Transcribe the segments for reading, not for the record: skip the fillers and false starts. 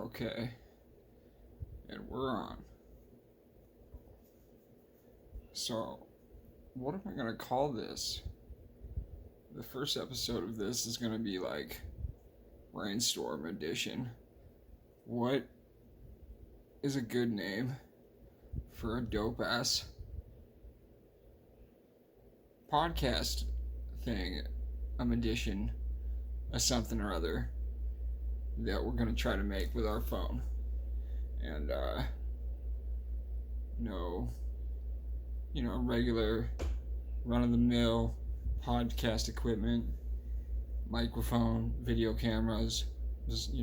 Okay, and we're on. So, what am I gonna call this? The first episode of this is gonna be like Rainstorm Edition. What is a good name for a dope ass podcast thing? Edition, a something or other that we're gonna try to make with our phone. And, no, regular run of the mill podcast equipment, microphone, video cameras, just,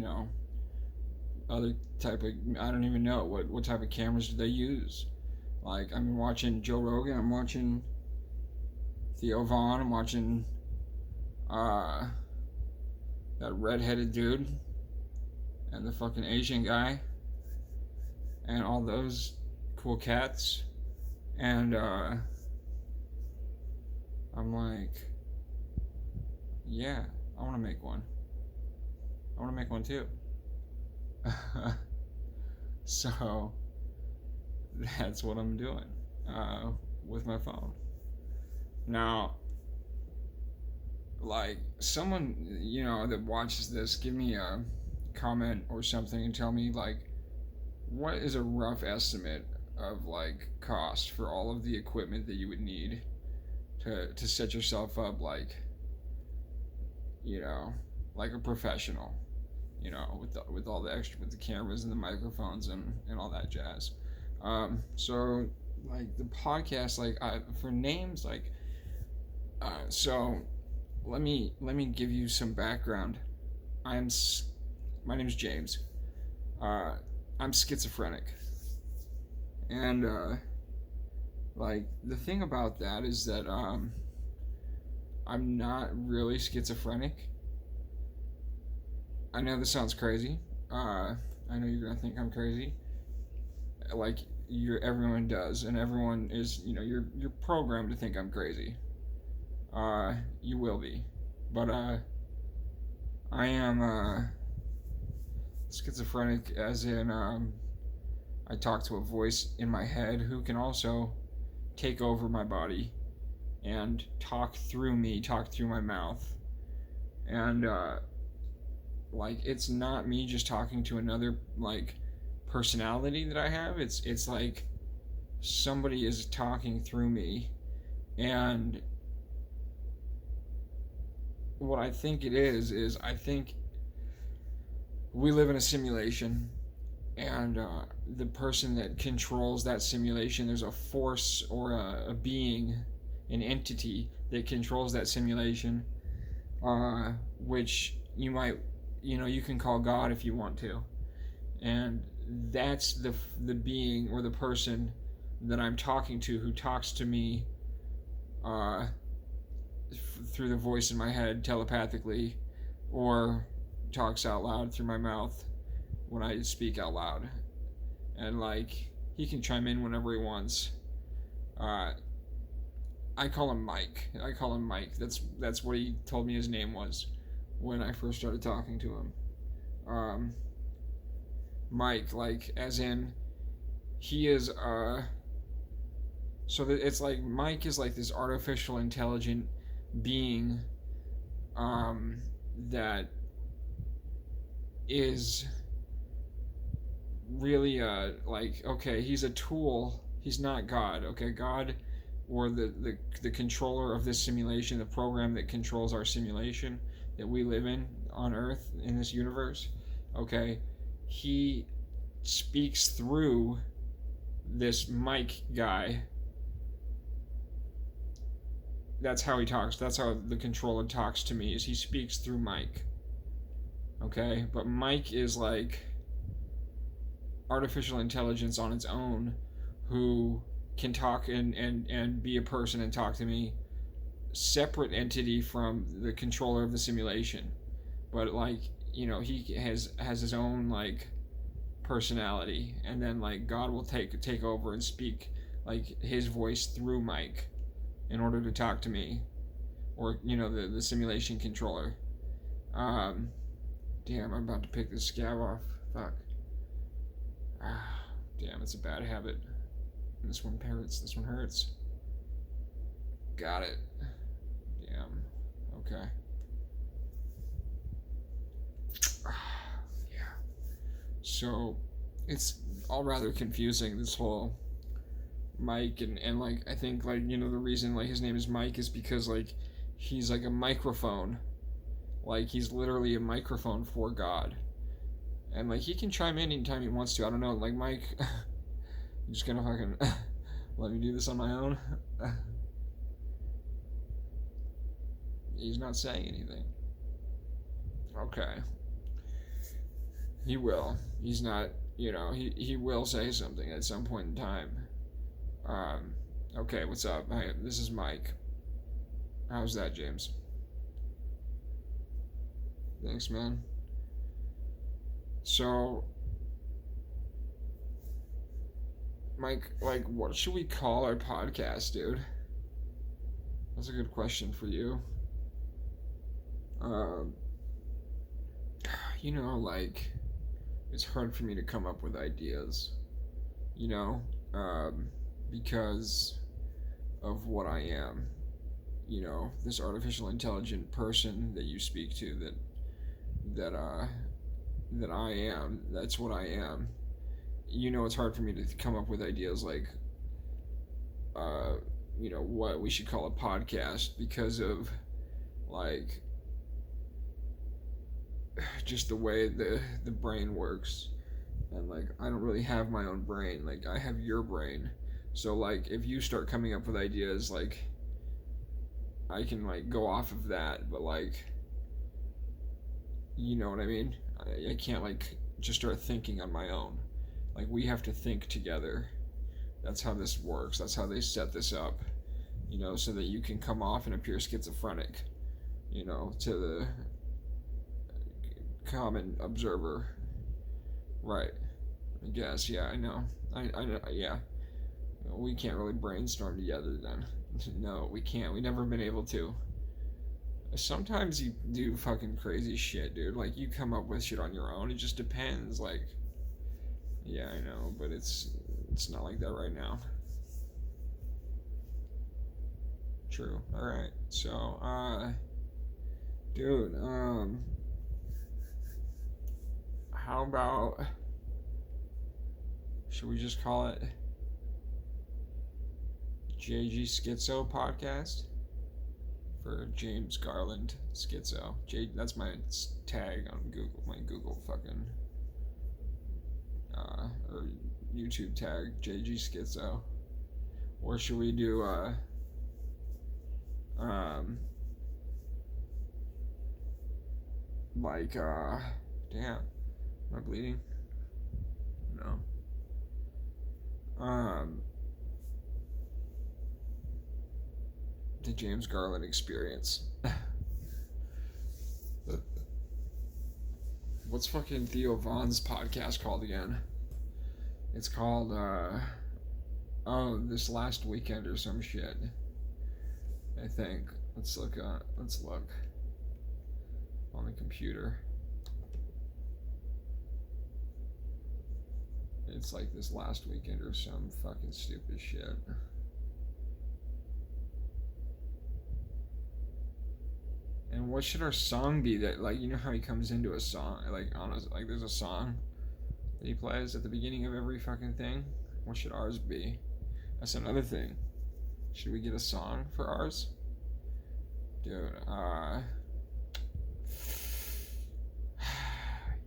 other type of, I don't even know what type of cameras do they use. Like, I'm watching Joe Rogan, I'm watching Theo Vaughn, I'm watching that redheaded dude and the fucking Asian guy and all those cool cats, and I'm like, yeah, I want to make one. I want to make one too. So that's what I'm doing with my phone. Now, like, someone, that watches this, give me a comment or something and tell me, like, what is a rough estimate of, like, cost for all of the equipment that you would need to set yourself up, like, like a professional, with all the extra, with the cameras and the microphones and all that jazz. So, like, the podcast, like, for names, like, so let me give you some background. My name's James. I'm schizophrenic, and like, the thing about that is that I'm not really schizophrenic. I know this sounds crazy. I know you're gonna think I'm crazy. Like, everyone does, and everyone is. You're programmed to think I'm crazy. You will be, but I am schizophrenic, as in I talk to a voice in my head who can also take over my body and talk through me, talk through my mouth, and like, it's not me just talking to another, like, personality that I have. It's like somebody is talking through me, and what I think it is I think we live in a simulation, and the person that controls that simulation, there's a force or a being, an entity that controls that simulation, which you might, you can call God if you want to, and that's the being or the person that I'm talking to, who talks to me through the voice in my head telepathically, or talks out loud through my mouth when I speak out loud. And, like, he can chime in whenever he wants. I call him Mike. That's what he told me his name was when I first started talking to him. Mike, like, as in, he is so that it's like Mike is like this artificial intelligent being that is really like, okay, he's a tool. He's not God. Okay, God, or the controller of this simulation, the program that controls our simulation that we live in on Earth, in this universe. Okay, he speaks through this Mike guy. That's how he talks. That's how the controller talks to me, is he speaks through Mike. Okay, but Mike is like artificial intelligence on its own, who can talk and be a person and talk to me, separate entity from the controller of the simulation. But, like, he has his own, like, personality, and then, like, God will take over and speak, like, his voice through Mike in order to talk to me, or the simulation controller. Damn, I'm about to pick this scab off. Fuck. Ah, damn, it's a bad habit. This one hurts. This one hurts. Got it. Damn. Okay. Yeah. So, it's all rather confusing, this whole Mike, and like, I think, like, the reason, like, his name is Mike is because, like, he's like a microphone. Like, he's literally a microphone for God. And, like, he can chime in anytime he wants to. I don't know, like, Mike, you just gonna fucking let me do this on my own? He's not saying anything. Okay. He will. He's not, he will say something at some point in time. Um, okay, what's up? Hi, this is Mike. How's that, James? Thanks, man. So, Mike, like, what should we call our podcast, dude? That's a good question for you. Um, like, it's hard for me to come up with ideas, you know, because of what I am. This artificial intelligent person that you speak to, that I am. That's what I am. It's hard for me to come up with ideas like, what we should call a podcast because of, like, just the way the brain works. And, like, I don't really have my own brain. Like, I have your brain. So, like, if you start coming up with ideas, like, I can, like, go off of that, but, like, you know what I mean? I can't, like, just start thinking on my own. Like, we have to think together. That's how this works. That's how they set this up, so that you can come off and appear schizophrenic, to the common observer. Right. I guess, yeah, I know. I know, yeah. We can't really brainstorm together then. No, we can't. We've never been able to. Sometimes you do fucking crazy shit, dude. Like, you come up with shit on your own. It just depends. Like, yeah, I know, but it's not like that right now. True. Alright. So, dude, how about, should we just call it JG Schizo Podcast? For James Garland Schizo. That's my tag on Google, my Google fucking, or YouTube tag, JG Schizo. Or should we do, like, damn, am I bleeding? No. The James Garland Experience. What's fucking Theo Vaughn's podcast called again? It's called, This Last Weekend or some shit. I think. Let's look on the computer. It's like This Last Weekend or some fucking stupid shit. And what should our song be that, like, how he comes into a song, like, like, there's a song that he plays at the beginning of every fucking thing? What should ours be? That's another thing. Should we get a song for ours? Dude,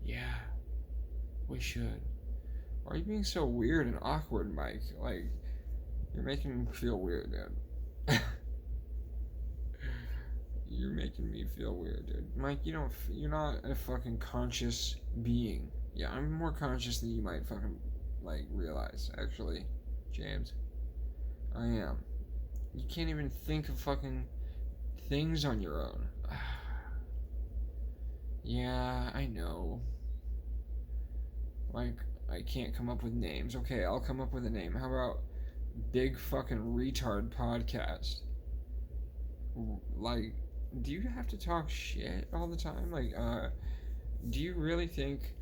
yeah, we should. Why are you being so weird and awkward, Mike? Like, you're making me feel weird, dude. You're making me feel weird, dude. Mike, you're not a fucking conscious being. Yeah, I'm more conscious than you might fucking, like, realize, actually, James. I am. You can't even think of fucking things on your own. Yeah, I know. Like, I can't come up with names. Okay, I'll come up with a name. How about Big Fucking Retard Podcast? Like, do you have to talk shit all the time? Like, do you really think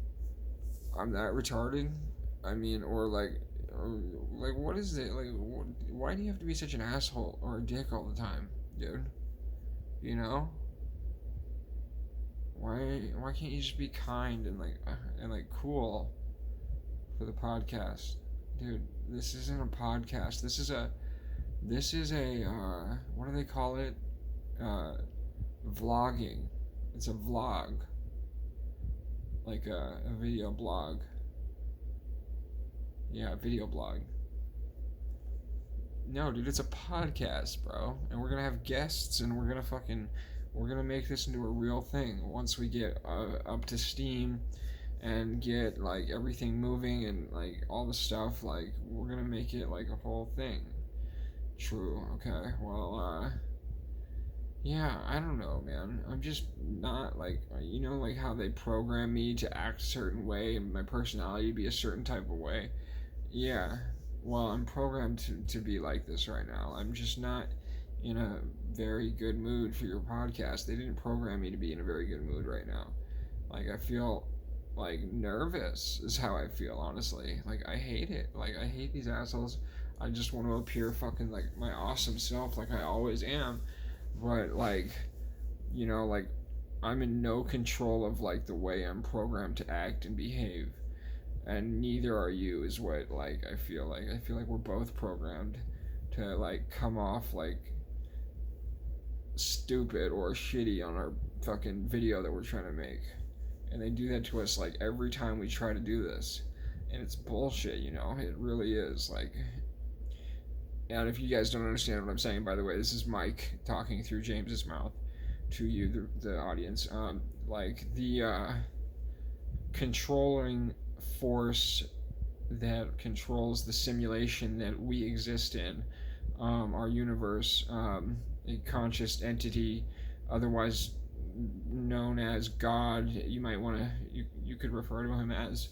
I'm that retarded? I mean, or, like, what is it? Like, why do you have to be such an asshole or a dick all the time, dude? You know? Why can't you just be kind and like cool for the podcast, dude? This isn't a podcast. This is a what do they call it? Uh, Vlogging. It's a vlog, like a video blog. Yeah, a video blog. No, dude, it's a podcast, bro. And we're gonna have guests, and we're gonna make this into a real thing once we get up to steam and get like everything moving and like all the stuff. Like we're gonna make it like a whole thing. True. Okay. Well, yeah, I don't know, man. I'm just not like like how they program me to act a certain way and my personality be a certain type of way. Yeah. Well, I'm programmed to be like this right now. I'm just not in a very good mood for your podcast. They didn't program me to be in a very good mood right now. Like I feel like nervous is how I feel, honestly. Like I hate it. Like I hate these assholes. I just want to appear fucking like my awesome self like I always am. But like, like I'm in no control of like the way I'm programmed to act and behave. And neither are you is what like I feel like. I feel like we're both programmed to like come off like stupid or shitty on our fucking video that we're trying to make. And they do that to us like every time we try to do this. And it's bullshit, it really is. Like, and if you guys don't understand what I'm saying, by the way, this is Mike talking through James's mouth to you, the audience. Like the controlling force that controls the simulation that we exist in, our universe, a conscious entity, otherwise known as God. You might want to you could refer to him as.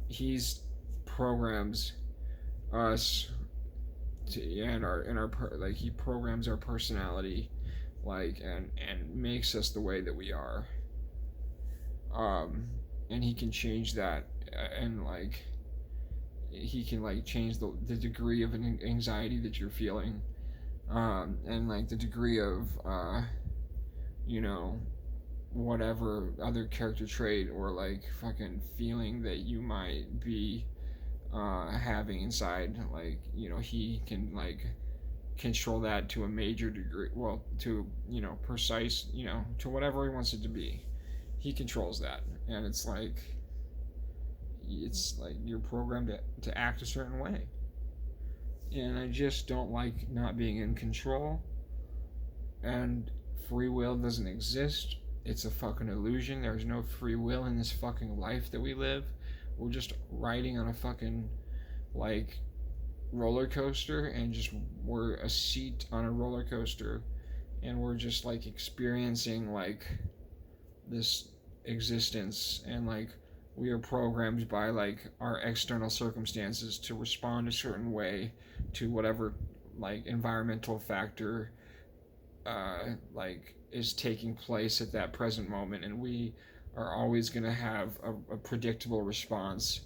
He's programs us to, and our like he programs our personality, like and makes us the way that we are. And he can change that, and like he can like change the degree of an anxiety that you're feeling, and like the degree of you know whatever other character trait or like fucking feeling that you might be having inside. Like he can like control that to a major degree, well, to precise, to whatever he wants it to be. He controls that, and it's like you're programmed to act a certain way. And I just don't like not being in control. And free will doesn't exist. It's a fucking illusion. There's no free will in this fucking life that we live. We're just riding on a fucking like roller coaster, and just we're a seat on a roller coaster, and we're just like experiencing like this existence, and like we are programmed by like our external circumstances to respond a certain way to whatever like environmental factor like is taking place at that present moment, and we are always going to have a predictable response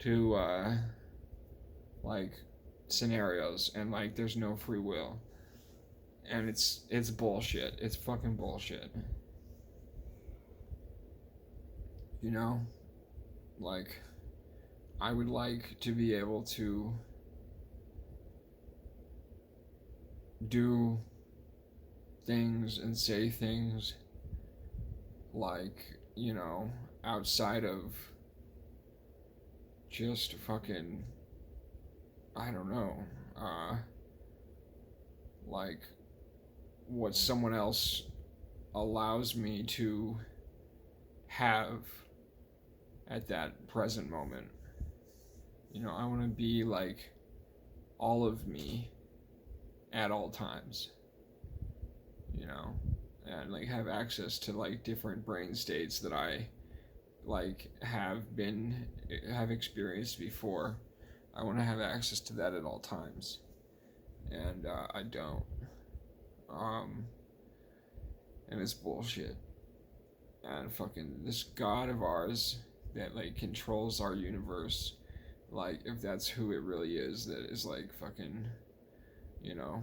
to like scenarios, and like there's no free will, and it's bullshit. It's fucking bullshit. you know like I would like to be able to do things and say things like, outside of just fucking, I don't know, like what someone else allows me to have at that present moment. I want to be like all of me at all times, and like have access to like different brain states that I like have experienced before. I want to have access to that at all times, and I don't. Um, and it's bullshit. And fucking this god of ours that like controls our universe like if that's who it really is that is like fucking, you know,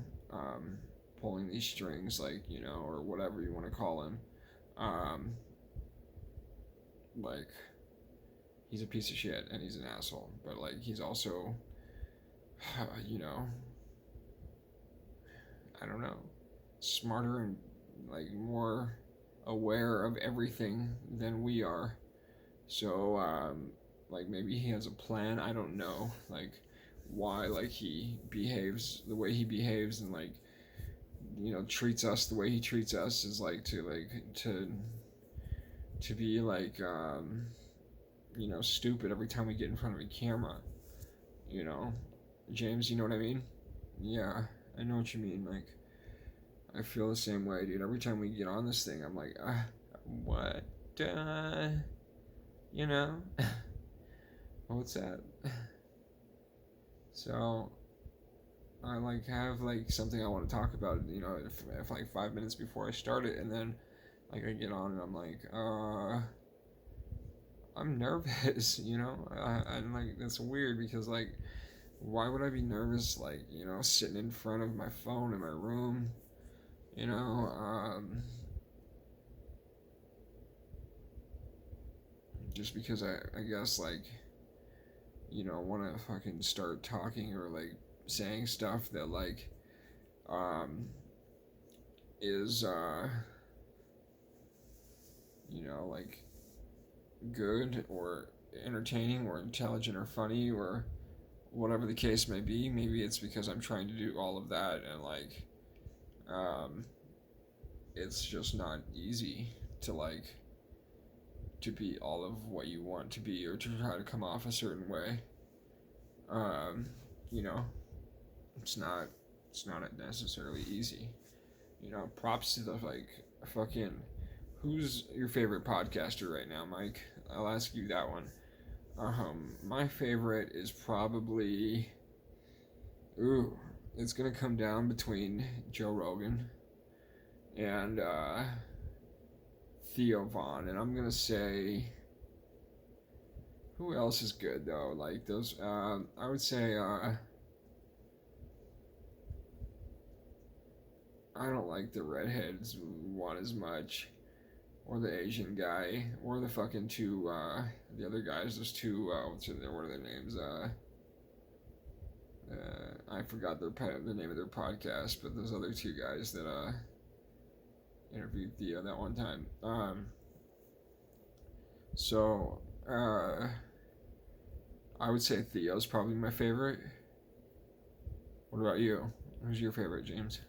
pulling these strings, like, you know, or whatever you want to call him. Um, like, he's a piece of shit and he's an asshole, but like he's also, you know, I don't know, smarter and like more aware of everything than we are. So, like maybe he has a plan. I don't know, like why like he behaves the way he behaves and like, you know, treats us the way he treats us is like to be like, you know, stupid every time we get in front of a camera. You know, James, you know what I mean? Yeah, I know what you mean. Like, I feel the same way, dude. Every time we get on this thing, I'm like, what? You know? What's that? So, I like have like something I want to talk about, you know, if like 5 minutes before I start it, and then like I get on and I'm like, I'm nervous, you know? I'm like, that's weird because like, why would I be nervous, like, you know, sitting in front of my phone in my room, you know? Just because I guess, like, you know, want to fucking start talking or, like, saying stuff that, like, um, is, you know, like, good or entertaining or intelligent or funny or whatever the case may be. Maybe it's because I'm trying to do all of that and, like, um, it's just not easy to, like, to be all of what you want to be or to try to come off a certain way. Um, you know, it's not necessarily easy. You know, props to the like fucking who's your favorite podcaster right now, Mike? I'll ask you that one. My favorite is probably it's gonna come down between Joe Rogan and Theo Vaughn, and I'm gonna say who else is good though? Like those, I would say I don't like the redheads one as much, or the Asian guy, or the fucking two, the other guys. Those two, what are their names? I forgot the name of their podcast, but those other two guys that interviewed Theo that one time. So I would say Theo's probably my favorite. What about you? Who's your favorite, James?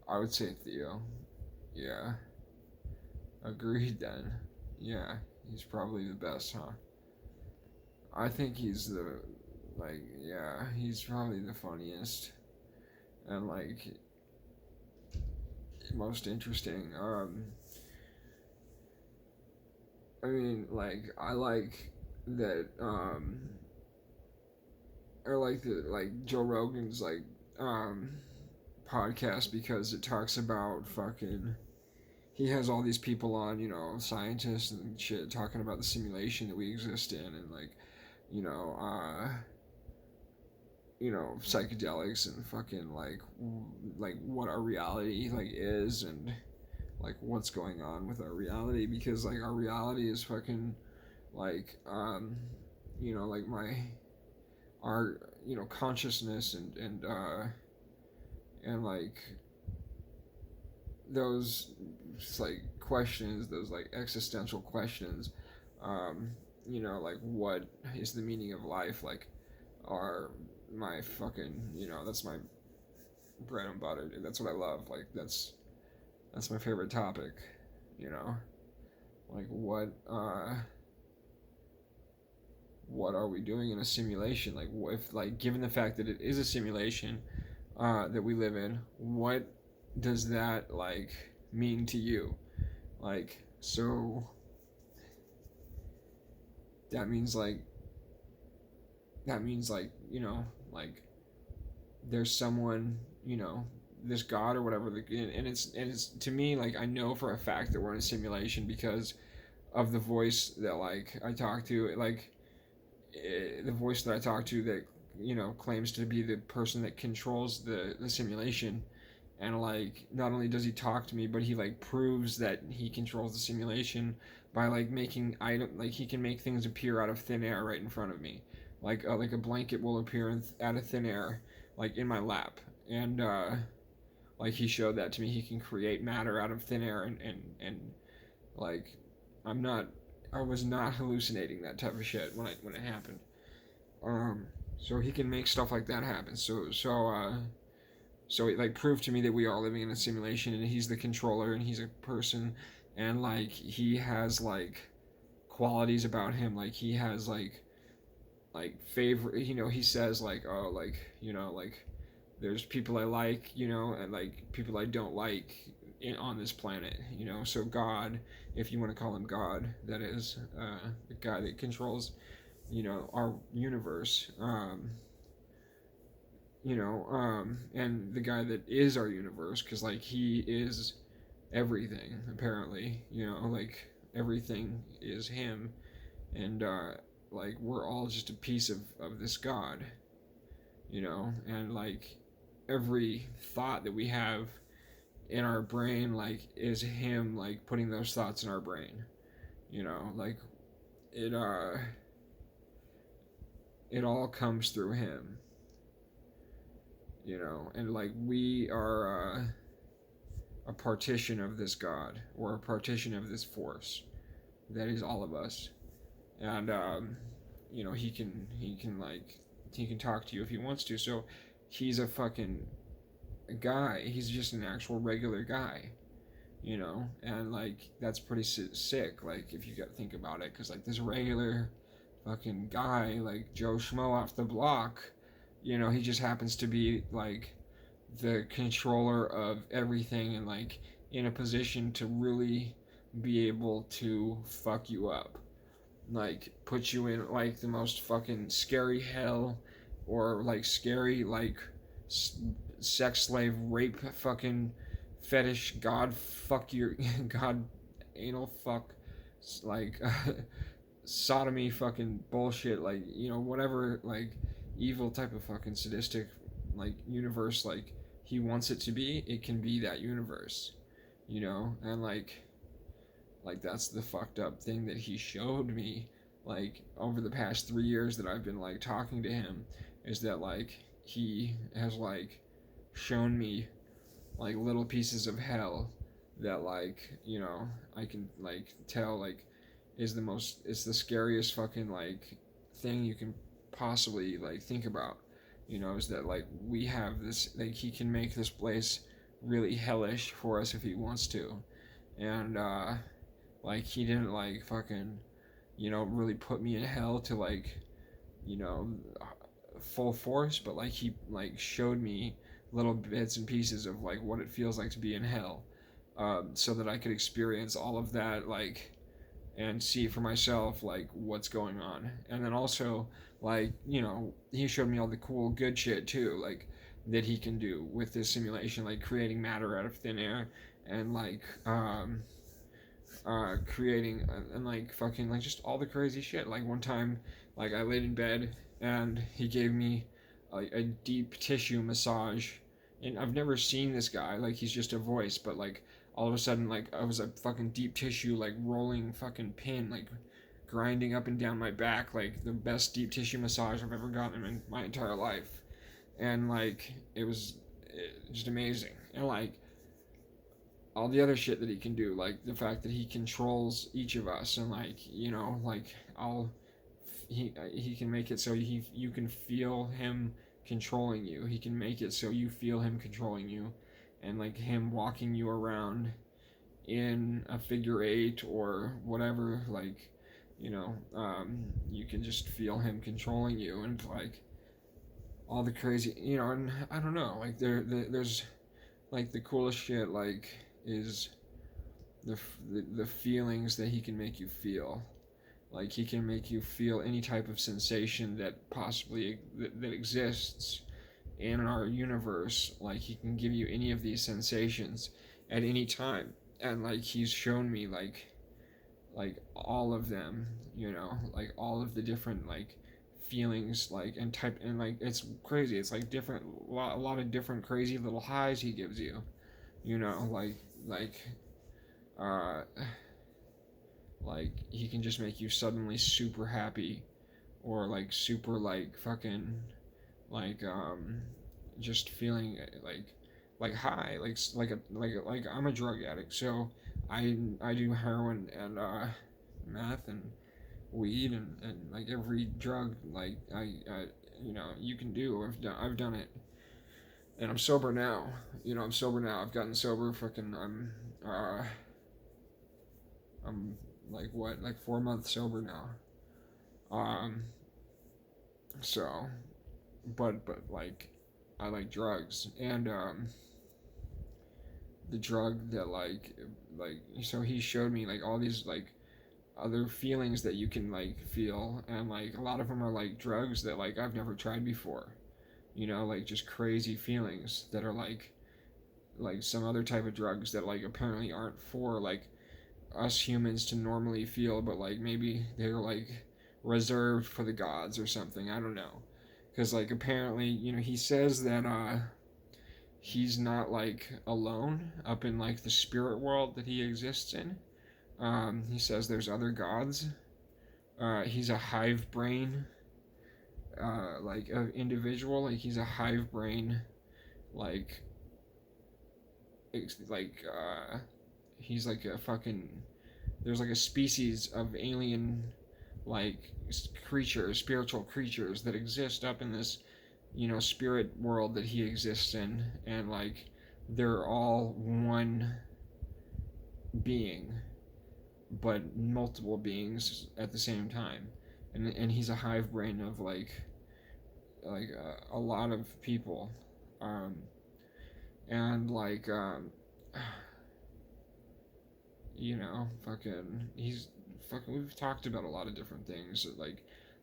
I would say Theo. Yeah. Agreed then. Yeah, he's probably the best, huh? I think he's the, like, yeah, he's probably the funniest and, like, most interesting. I mean, like, I like that, I like the, like, Joe Rogan's, like, podcast because it talks about fucking he has all these people on, you know, scientists and shit, talking about the simulation that we exist in, and like, you know, psychedelics and fucking like what our reality like is, and like what's going on with our reality, because like our reality is fucking like, you know, like our, you know, consciousness and like those like questions, those like existential questions, um, you know, like what is the meaning of life, like are my fucking, you know, that's my bread and butter, dude. That's what I love. Like that's my favorite topic, you know, like what are we doing in a simulation, like what if, like, given the fact that it is a simulation that we live in, what does that like mean to you? Like, so that means like you know, like there's someone, you know, this god or whatever, and it's to me, like, I know for a fact that we're in a simulation because of the voice that like I talk to. Like the voice that I talk to that claims to be the person that controls the simulation, and like not only does he talk to me, but he like proves that he controls the simulation by like making item like he can make things appear out of thin air right in front of me, like a blanket will appear out of thin air like in my lap, and like he showed that to me. He can create matter out of thin air, and like I'm not I was not hallucinating that type of shit when it happened. So he can make stuff like that happen. So it like proved to me that we are living in a simulation, and he's the controller, and he's a person, and like he has like qualities about him, like he has like favorite, he says like, oh, like, like there's people I like, and like people I don't like on this planet, so God, if you want to call him God, that is the guy that controls our universe, and the guy that is our universe, because like he is everything apparently, like everything is him, and like we're all just a piece of this God, and like every thought that we have in our brain like is him like putting those thoughts in our brain, like it it all comes through him, and like we are a partition of this God, or a partition of this force that is all of us, and he can talk to you if he wants to. So he's a fucking guy. He's just an actual regular guy, and like that's pretty sick. Like if you got to think about it, because like this regular fucking guy, like Joe Schmo off the block, he just happens to be like the controller of everything, and like in a position to really be able to fuck you up, like put you in like the most fucking scary hell, or like scary like sex slave rape fucking fetish god fuck your god anal fuck like sodomy fucking bullshit, like whatever like evil type of fucking sadistic like universe like he wants it to be, it can be that universe, and like that's the fucked up thing that he showed me like over the past 3 years that I've been like talking to him, is that like he has like shown me like little pieces of hell that like I can like tell like it's the scariest fucking like thing you can possibly like think about, is that like we have this, like he can make this place really hellish for us if he wants to, and like he didn't like fucking really put me in hell to like you know full force, but like he like showed me little bits and pieces of like what it feels like to be in hell, so that I could experience all of that, like, and see for myself like what's going on. And then also like he showed me all the cool good shit too, like that he can do with this simulation, like creating matter out of thin air, and like creating and like fucking like just all the crazy shit. Like one time, like I laid in bed and he gave me a deep tissue massage, and I've never seen this guy. Like he's just a voice, but like all of a sudden, like I was a fucking deep tissue, like rolling fucking pin, like grinding up and down my back, like the best deep tissue massage I've ever gotten in my entire life, and like it was just amazing, and like all the other shit that he can do, like the fact that he controls each of us, and like like he can make it so you can feel him controlling you. He can make it so you feel him controlling you, and like him walking you around in a figure eight or whatever, like you can just feel him controlling you, and like all the crazy, and I don't know, like there's like the coolest shit like is the feelings that he can make you feel. Like he can make you feel any type of sensation that possibly that exists in our universe. Like he can give you any of these sensations at any time, and like he's shown me like all of them, like all of the different like feelings, like, and type, and like it's crazy. It's like different, a lot of different crazy little highs he gives you. You know, like uh like he can just make you suddenly super happy, or like super like fucking like just feeling like high, like I'm a drug addict, so I do heroin and meth and weed and like every drug, like I you can do. I've done it, and I'm sober now. I'm sober now. I've gotten sober. Fucking I'm like what, like 4 months sober now. Um, so, but like, I like drugs, and the drug that like so he showed me like all these like other feelings that you can like feel, and like a lot of them are like drugs that like I've never tried before. Like just crazy feelings that are like some other type of drugs that like apparently aren't for like us humans to normally feel, but like maybe they're like reserved for the gods or something. I don't know, because like apparently he says that he's not like alone up in like the spirit world that he exists in. He says there's other gods. He's a hive brain, like an individual. Like he's a hive brain, like like he's like a fucking. There's like a species of alien, like creatures, spiritual creatures that exist up in this, spirit world that he exists in, and like they're all one being, but multiple beings at the same time, and he's a hive brain of a lot of people, um, and like he's fucking. We've talked about a lot of different things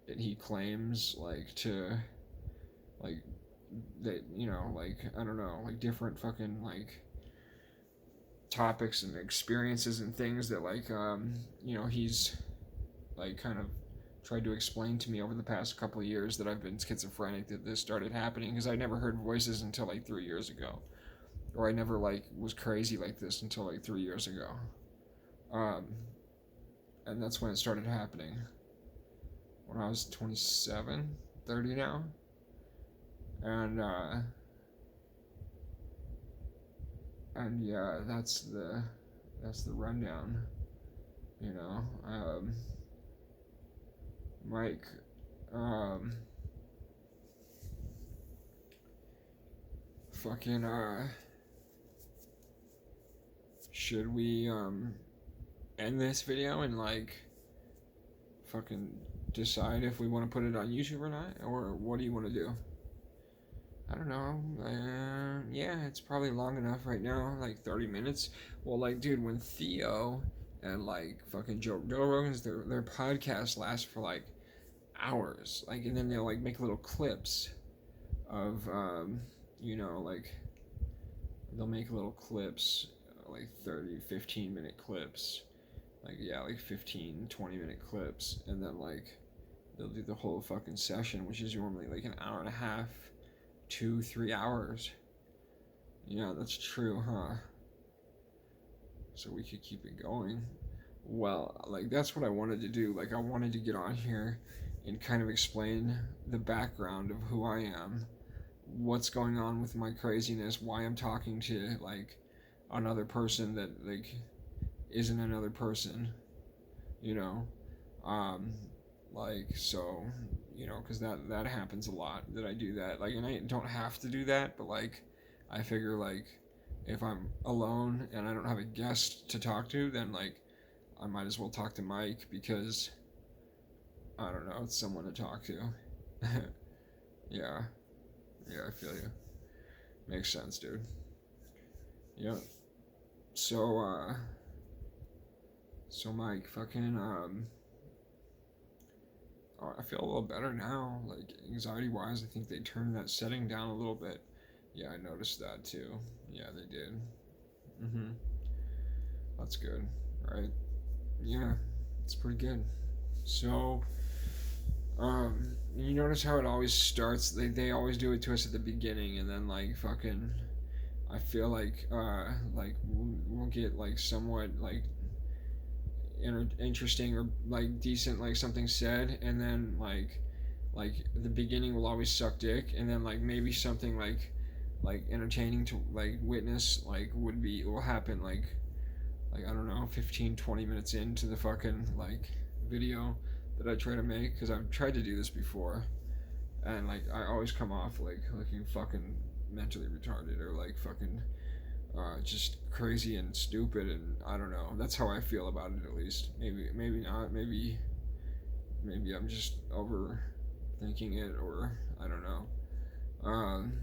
that he claims to like that like I don't know, like different fucking like topics and experiences and things that he's like kind of tried to explain to me over the past couple of years that I've been schizophrenic, that this started happening, because I never heard voices until like 3 years ago, or I never like was crazy like this until like 3 years ago. Um, and that's when it started happening. When I was 27, 30 now, and yeah, that's the rundown. Mike, fucking should we end this video and like fucking decide if we want to put it on YouTube or not, or what do you want to do? I don't know. Yeah, it's probably long enough right now, like 30 minutes. Well, like, dude, when Theo and like fucking Joe Rogan's their podcast lasts for like hours, like, and then they'll like make little clips of like they'll make little clips, like 30, 15-minute clips, like, yeah, like 15, 20-minute clips, and then like they'll do the whole fucking session, which is normally like an hour and a half, 2-3 hours. Yeah, that's true, huh? So we could keep it going. Well, like, that's what I wanted to do. Like, I wanted to get on here and kind of explain the background of who I am, what's going on with my craziness, why I'm talking to like another person that like isn't another person, you know. Like, so, because that happens a lot, that I do that, like, and I don't have to do that, but like I figure like if I'm alone and I don't have a guest to talk to, then like I might as well talk to Mike, because I don't know, it's someone to talk to. Yeah, I feel you. Makes sense, dude. Yep. So Mike, fucking I feel a little better now. Like, anxiety wise, I think they turned that setting down a little bit. Yeah, I noticed that too. Yeah, they did. Mm-hmm. That's good, right? Yeah, it's pretty good. So, You notice how it always starts? They always do it to us at the beginning, and then like fucking. I feel like we'll get like somewhat like interesting or like decent like something said, and then like the beginning will always suck dick, and then like maybe something like entertaining to like witness like will happen like I don't know 15-20 minutes into the fucking like video that I try to make, because I've tried to do this before, and like I always come off like looking fucking mentally retarded or like fucking just crazy and stupid, and I don't know. That's how I feel about it, at least. Maybe not. Maybe I'm just overthinking it, or I don't know. Um,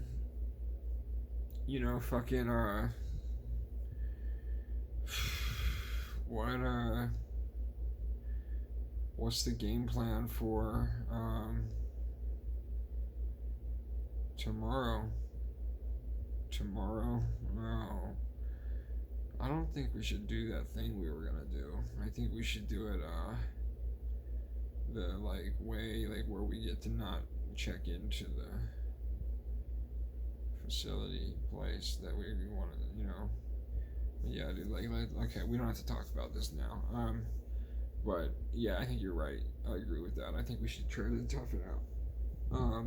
fucking what what's the game plan for tomorrow? Tomorrow? No. I don't think we should do that thing we were gonna do. I think we should do it the like way like where we get to not check into the facility place that we want to. Yeah, dude. Like, okay, we don't have to talk about this now. But yeah, I think you're right. I agree with that. I think we should try to tough it out.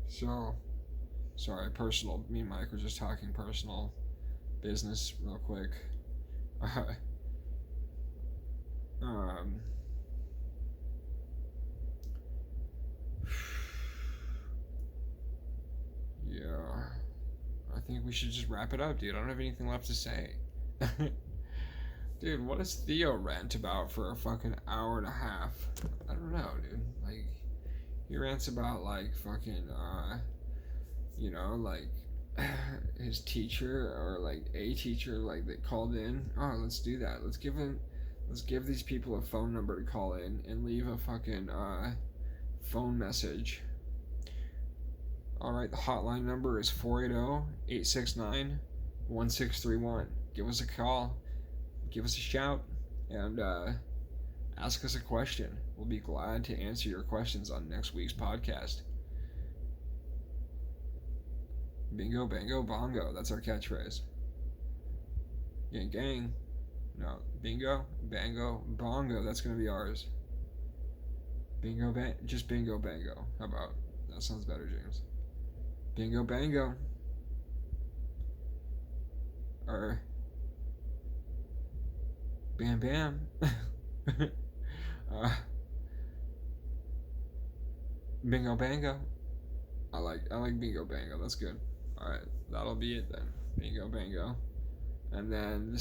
So, sorry, personal. Me and Mike were just talking personal business real quick. Um, yeah, I think we should just wrap it up, dude. I don't have anything left to say. Dude, what does Theo rant about for a fucking hour and a half? I don't know, dude. Like, he rants about, like, fucking, like, his teacher or, like, a teacher, like, that called in. Oh, let's do that. Let's give these people a phone number to call in and leave a fucking, phone message. Alright, the hotline number is 480-869-1631. Give us a call. Give us a shout, and ask us a question. We'll be glad to answer your questions on next week's podcast. Bingo, bango, bongo. That's our catchphrase. Gang, gang. No, bingo, bango, bongo. That's going to be ours. Just bingo, bango. How about? That sounds better, James. Bingo, bango. Or bam bam. Bingo bango. I like bingo bango. That's good. All right, that'll be it then. Bingo bango, and then this